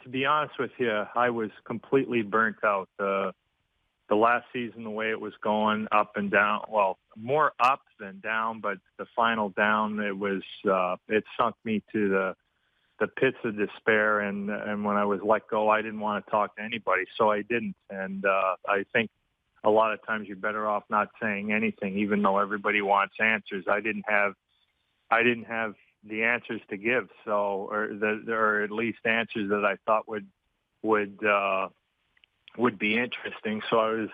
to be honest with you, I was completely burnt out. The last season, the way it was going, up and down, well, more up than down, but the final down, it sunk me to the pits of despair. And when I was let go, I didn't want to talk to anybody, so I didn't. And I think a lot of times you're better off not saying anything, even though everybody wants answers. I didn't have the answers to give, or at least answers that I thought would be interesting. So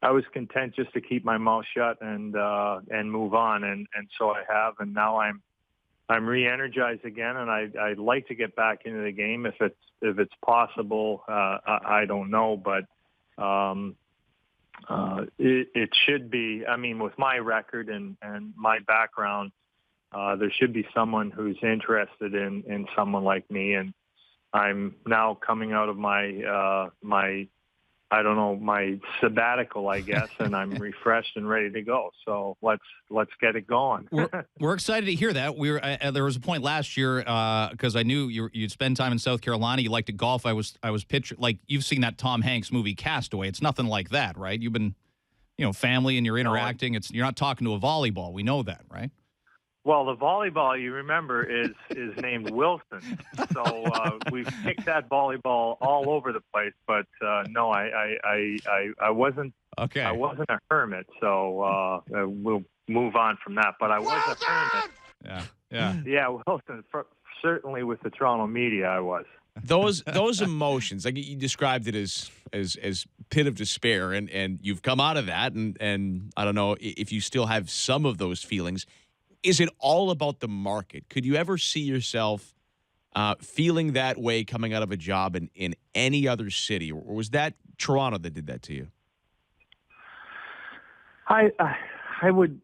I was content just to keep my mouth shut and move on, and so I have, and now I'm re-energized again, and I'd like to get back into the game if it's possible. I don't know, but it should be. I mean, with my record and my background, there should be someone who's interested in someone like me, and I'm now coming out of my my sabbatical, I guess, and I'm refreshed and ready to go. So let's get it going. We're excited to hear that. There was a point last year because I knew you'd spend time in South Carolina. You liked to golf. I was picturing, like, you've seen that Tom Hanks movie Castaway. It's nothing like that, right? You've been, family, and you're interacting. You're not talking to a volleyball. We know that, right? Well, the volleyball, you remember, is named Wilson. So we've kicked that volleyball all over the place. But no, I wasn't. Okay. I wasn't a hermit. So we'll move on from that. But I was a hermit. Yeah. Wilson. Certainly, with the Toronto media, I was. Those emotions, like you described it as pit of despair, and you've come out of that, and I don't know if you still have some of those feelings. Is it all about the market? Could you ever see yourself feeling that way coming out of a job in any other city? Or was that Toronto that did that to you? I would,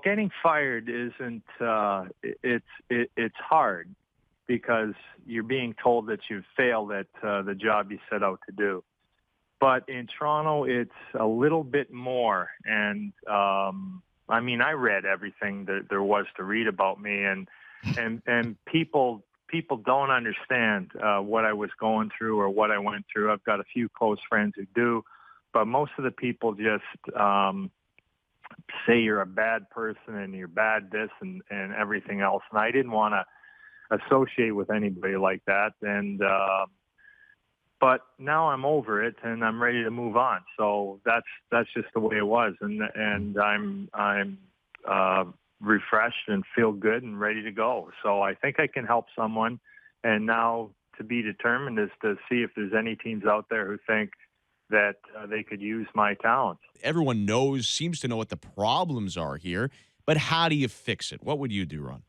getting fired isn't, it's hard because you're being told that you've failed at the job you set out to do. But in Toronto, it's a little bit more, and I mean, I read everything that there was to read about me, and people don't understand what I was going through or what I went through. I've got a few close friends who do, but most of the people just say you're a bad person and you're bad this and everything else. And I didn't want to associate with anybody like that. And but now I'm over it and I'm ready to move on. So that's just the way it was. And I'm refreshed and feel good and ready to go. So I think I can help someone. And now to be determined is to see if there's any teams out there who think that they could use my talents. Everyone seems to know what the problems are here, but how do you fix it? What would you do, Ron?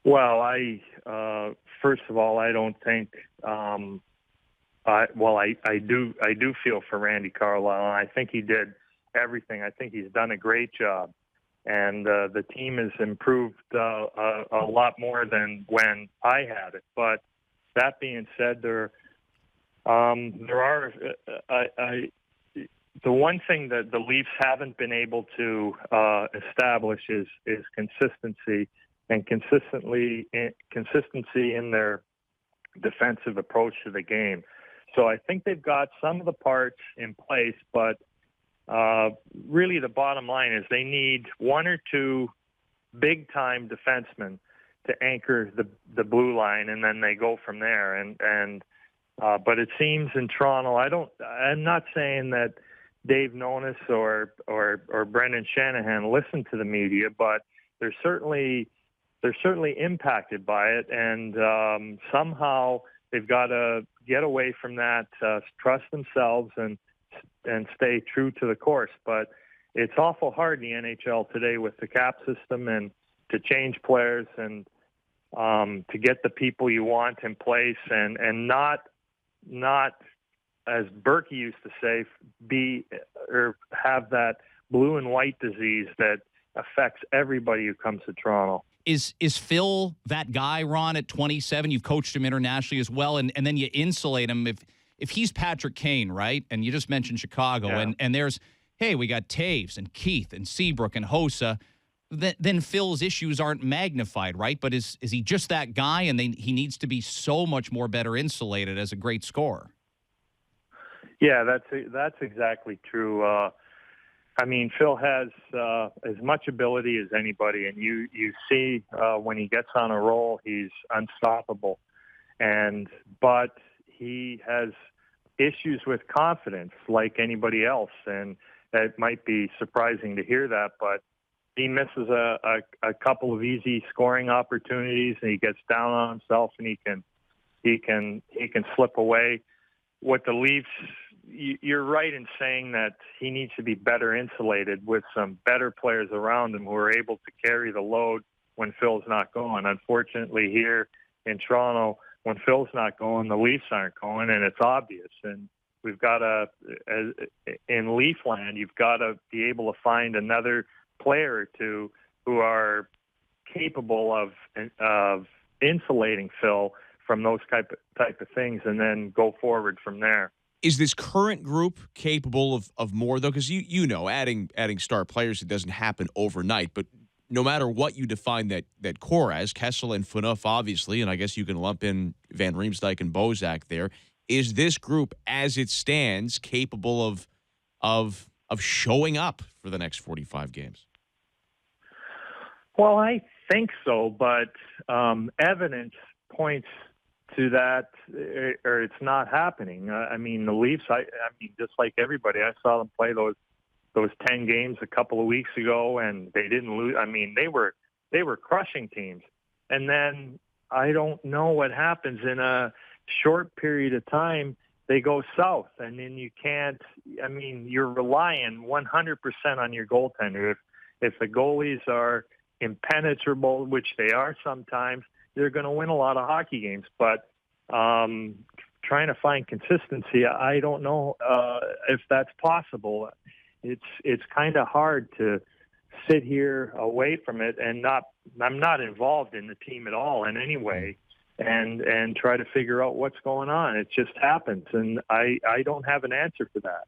Well, first of all, I don't think. I do feel for Randy Carlisle. I think he did everything. I think he's done a great job, and the team has improved a lot more than when I had it. But that being said, there are the one thing that the Leafs haven't been able to establish is consistency. And consistency in their defensive approach to the game. So I think they've got some of the parts in place, but really the bottom line is they need one or two big-time defensemen to anchor the blue line, and then they go from there. But it seems in Toronto, I'm not saying that Dave Nonis or Brendan Shanahan listen to the media, but they're certainly impacted by it, and somehow they've got to get away from that, trust themselves, and stay true to the course. But it's awful hard in the NHL today with the cap system and to change players and to get the people you want in place and not as Berkey used to say, have that blue and white disease that affects everybody who comes to Toronto. Is Phil that guy, Ron, at 27? You've coached him internationally as well, and then you insulate him. If he's Patrick Kane, right, and you just mentioned Chicago, and there's, hey, we got Taves and Keith and Seabrook and Hossa. then Phil's issues aren't magnified, right? But is he just that guy, and he needs to be so much more better insulated as a great scorer? Yeah, that's exactly true. I mean, Phil has as much ability as anybody, and you see when he gets on a roll, he's unstoppable. But he has issues with confidence, like anybody else, and it might be surprising to hear that, but he misses a couple of easy scoring opportunities, and he gets down on himself, and he can slip away. What the Leafs, you're right in saying that he needs to be better insulated with some better players around him who are able to carry the load when Phil's not going. Unfortunately, here in Toronto, when Phil's not going, the Leafs aren't going, and it's obvious. And we've got to, in Leafland, you've got to be able to find another player or two who are capable of insulating Phil from those type of things, and then go forward from there. Is this current group capable of more, though? Because you know, adding star players, it doesn't happen overnight. But no matter what you define that core as, Kessel and Phaneuf, obviously, and I guess you can lump in Van Riemsdyk and Bozak there, is this group, as it stands, capable of showing up for the next 45 games? Well, I think so, but evidence points to that, or it's not happening. I mean, the Leafs, I mean, just like everybody, I saw them play those 10 games a couple of weeks ago, and they didn't lose. I mean, they were crushing teams. And then I don't know what happens in a short period of time. They go south, and then you can't. I mean, you're relying 100% on your goaltender. If the goalies are impenetrable, which they are sometimes, they're going to win a lot of hockey games. But trying to find consistency, I don't know if that's possible. It's kind of hard to sit here away from it and I'm not involved in the team at all in any way, and try to figure out what's going on. It just happens, and I don't have an answer for that.